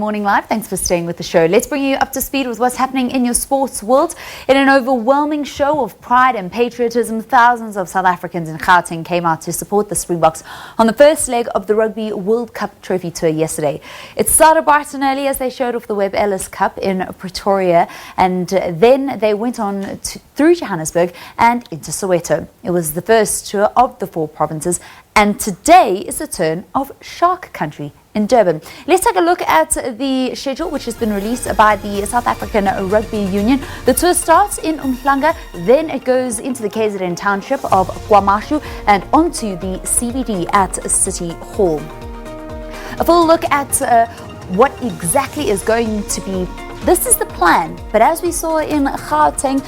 Morning Live. Thanks for staying with the show. Let's bring you up to speed with what's happening in your sports world. In an overwhelming show of pride and patriotism, thousands of South Africans in Gauteng came out to support the Springboks on the first leg of the Rugby World Cup Trophy tour yesterday. It started bright and early as they showed off the Webb Ellis Cup in Pretoria, and then they went on through Johannesburg and into Soweto. It was the first tour of the 4 provinces, and today is the turn of Shark Country in Durban. Let's take a look at the schedule, which has been released by the South African Rugby Union. The tour starts in Umhlanga, then it goes into the KZN township of KwaMashu and onto the CBD at City Hall. A full look at what exactly is going to be. This is the plan, but as we saw in Gauteng,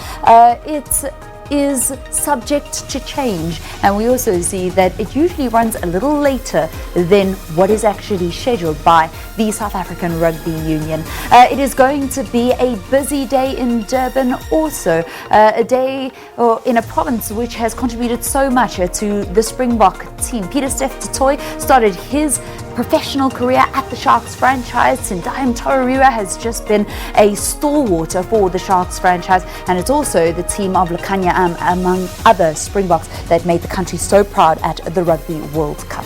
it is subject to change, and we also see that it usually runs a little later than what is actually scheduled by the South African Rugby Union. It is going to be a busy day in Durban, also a day in a province which has contributed so much to the Springbok team. Pieter-Steph du Toit started his professional career at the Sharks franchise. Tendai Mtawarira has just been a stalwart for the Sharks franchise, and it's also the team of Lakanya among other Springboks that made the country so proud at the Rugby World Cup.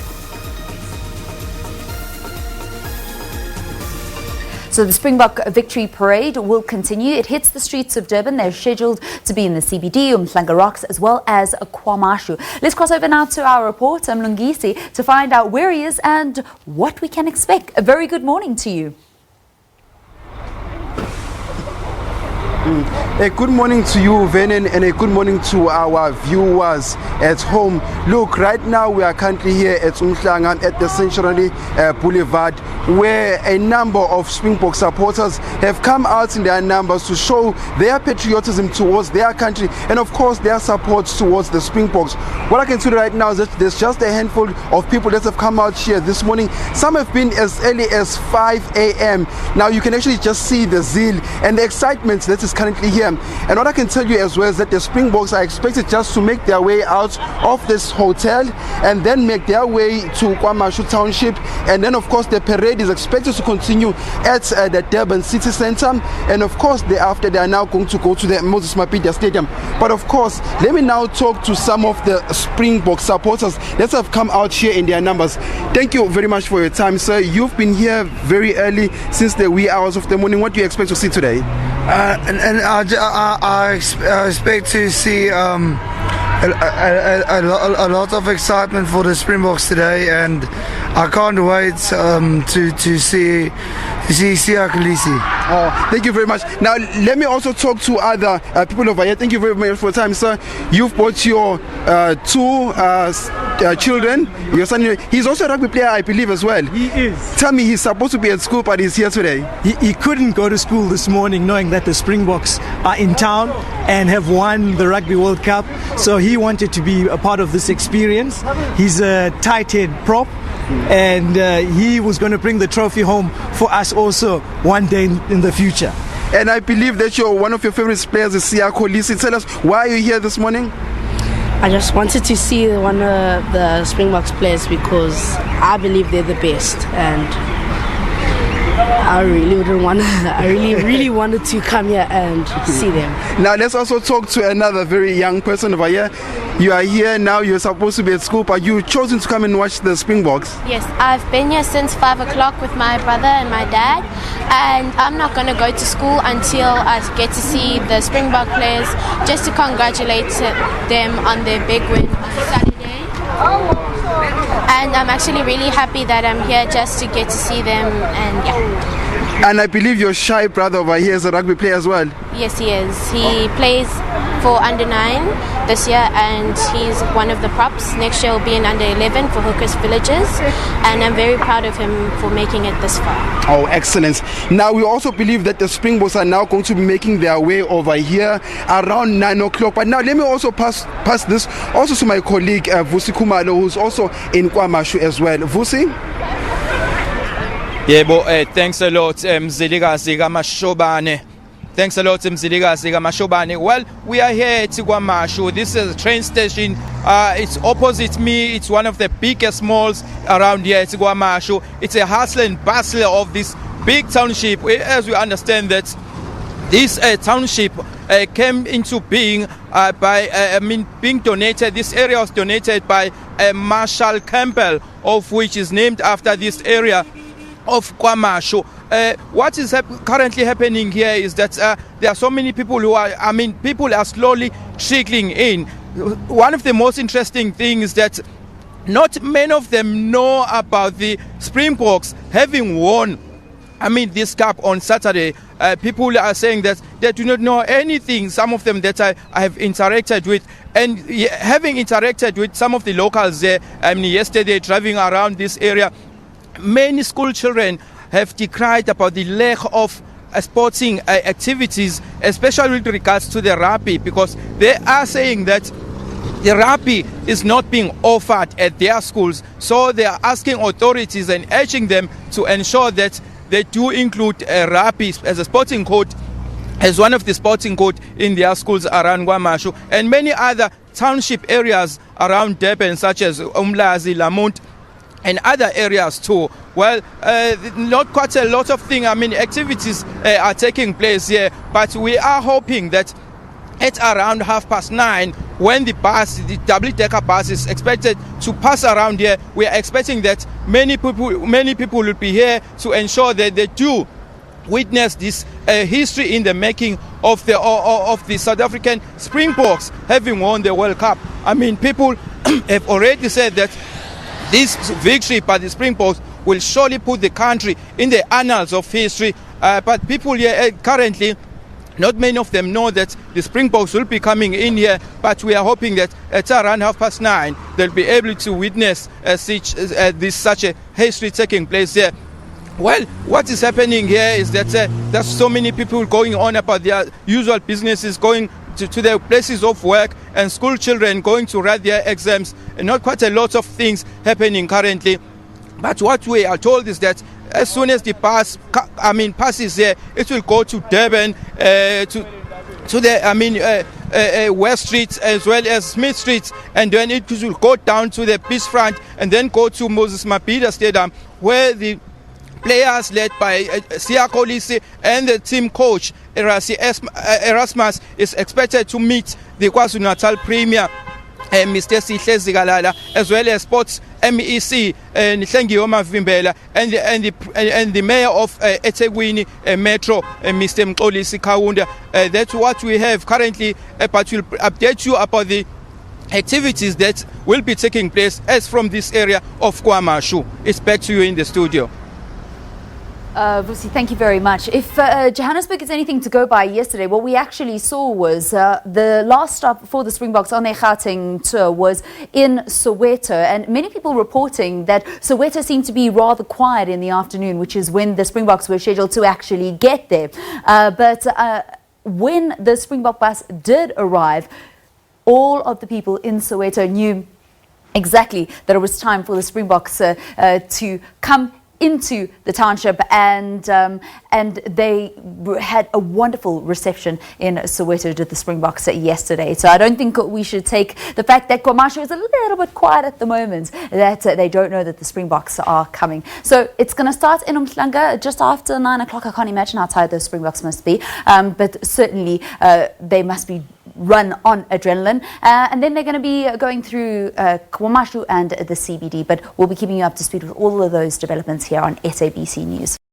So the Springbok Victory Parade will continue. It hits the streets of Durban. They're scheduled to be in the CBD, Umhlanga Rocks, as well as KwaMashu. Let's cross over now to our reporter, Mlungisi, to find out where he is and what we can expect. A very good morning to you. A good morning to you, Venon, and a good morning to our viewers at home. Look, right now we are currently here at Umhlanga at the Centenary Boulevard, where a number of Springbok supporters have come out in their numbers to show their patriotism towards their country and of course their support towards the Springboks. What I can see right now is that there's just a handful of people that have come out here this morning. Some have been as early as 5 a.m. Now you can actually just see the zeal and the excitement that is currently here. And what I can tell you as well is that the Springboks are expected just to make their way out of this hotel and then make their way to KwaMashu Township, and then of course the parade is expected to continue at the Durban City Centre, and of course thereafter they are now going to go to the Moses Mabhida Stadium. But of course, let me now talk to some of the Springbok supporters that have come out here in their numbers. Thank you very much for your time, sir. You've been here very early, since the wee hours of the morning. What do you expect to see today? I expect to see a lot of excitement for the Springboks today, and I can't wait to see Siya Kolisi. Oh, thank you very much. Now let me also talk to other people over here. Thank you very much for your time, sir. You've brought your 2 children. Your son, he's also a rugby player, I believe, as well. He is. Tell me, he's supposed to be at school, but he's here today. He couldn't go to school this morning knowing that the Springboks are in town and have won the Rugby World Cup. So he wanted to be a part of this experience. He's a tight head prop, and he was going to bring the trophy home for us also one day in the future. And I believe that one of your favorite players is Siya Kolisi. Tell us, why are you here this morning? I just wanted to see one of the Springboks players because I believe they're the best, and I really wanted to come here and see them. Now let's also talk to another very young person over here. You are here now, you're supposed to be at school, but you've chosen to come and watch the Springboks. Yes, I've been here since 5 o'clock with my brother and my dad, and I'm not going to go to school until I get to see the Springbok players, just to congratulate them on their big win on Saturday. And I'm actually really happy that I'm here just to get to see them, and yeah. And I believe your shy brother over here is a rugby player as well. Yes, he is. He plays for under 9 this year, and he's one of the props. Next year will be in under 11 for Hookers Villages, and I'm very proud of him for making it this far. Oh, excellent. Now we also believe that the Springboks are now going to be making their way over here around 9 o'clock. But now let me also pass this also to my colleague Vusi Khumalo, who's also in KwaMashu as well. Vusi? Thanks a lot, Mzilikazi Kamashobane. Thanks a lot, Mzilikazi Kamashobane. Well, we are here at KwaMashu. This is a train station. It's opposite me. It's one of the biggest malls around here at KwaMashu. It's a hustle and bustle of this big township. As we understand that this township came into being being donated. This area was donated by Marshall Campbell, of which is named after this area of KwaMashu. What is currently happening here is that there are so many people who are, people are slowly trickling in. One of the most interesting things is that not many of them know about the Springboks having won this cup on Saturday. People are saying that they do not know anything. Some of them that I have interacted with, and having interacted with some of the locals there, yesterday driving around this area, many school children have decried about the lack of sporting activities, especially with regards to the rugby, because they are saying that the rugby is not being offered at their schools. So they are asking authorities and urging them to ensure that they do include rugby as a sporting code, as one of the sporting code in their schools around KwaMashu and many other township areas around Durban, such as Umlazi, Lamont, and other areas too. Well, not quite a lot of things, activities are taking place here, but we are hoping that at around 9:30, when the double-decker bus is expected to pass around here, we are expecting that many people will be here to ensure that they do witness this history in the making of the South African Springboks having won the World Cup. People have already said that this victory by the Springboks will surely put the country in the annals of history. But people here currently, not many of them know that the Springboks will be coming in here, but we are hoping that at around 9:30 they'll be able to witness such a history taking place here. Well, what is happening here is that there's so many people going on about their usual businesses, going to their places of work, and school children going to write their exams, and not quite a lot of things happening currently. But what we are told is that as soon as the passes here, it will go to Durban, to the West Street as well as Smith Street, and then it will go down to the beachfront and then go to Moses Mabhida Stadium, where the players led by Siya Kolisi and the team coach Erasmus is expected to meet the KwaZulu-Natal Premier Mr. Sihle Zikalala, as well as Sports MEC Nhlengiwe Mavimbela and the mayor of eThekwini Metro Mr. Mxolisi Kaunda. That's what we have currently, but we'll update you about the activities that will be taking place as from this area of KwaMashu. It's back to you in the studio. Vusi, thank you very much. If Johannesburg is anything to go by yesterday, what we actually saw was the last stop for the Springboks on their Gauteng tour was in Soweto, and many people reporting that Soweto seemed to be rather quiet in the afternoon, which is when the Springboks were scheduled to actually get there. But when the Springbok bus did arrive, all of the people in Soweto knew exactly that it was time for the Springboks to come into the township, and they had a wonderful reception in Soweto to the Springboks yesterday. So I don't think we should take the fact that KwaMashu is a little bit quiet at the moment, that they don't know that the Springboks are coming. So it's going to start in Umhlanga just after 9 o'clock. I can't imagine how tired those Springboks must be, but certainly they must be run on adrenaline, and then they're going to be going through KwaMashu and the CBD, but we'll be keeping you up to speed with all of those developments here on SABC News.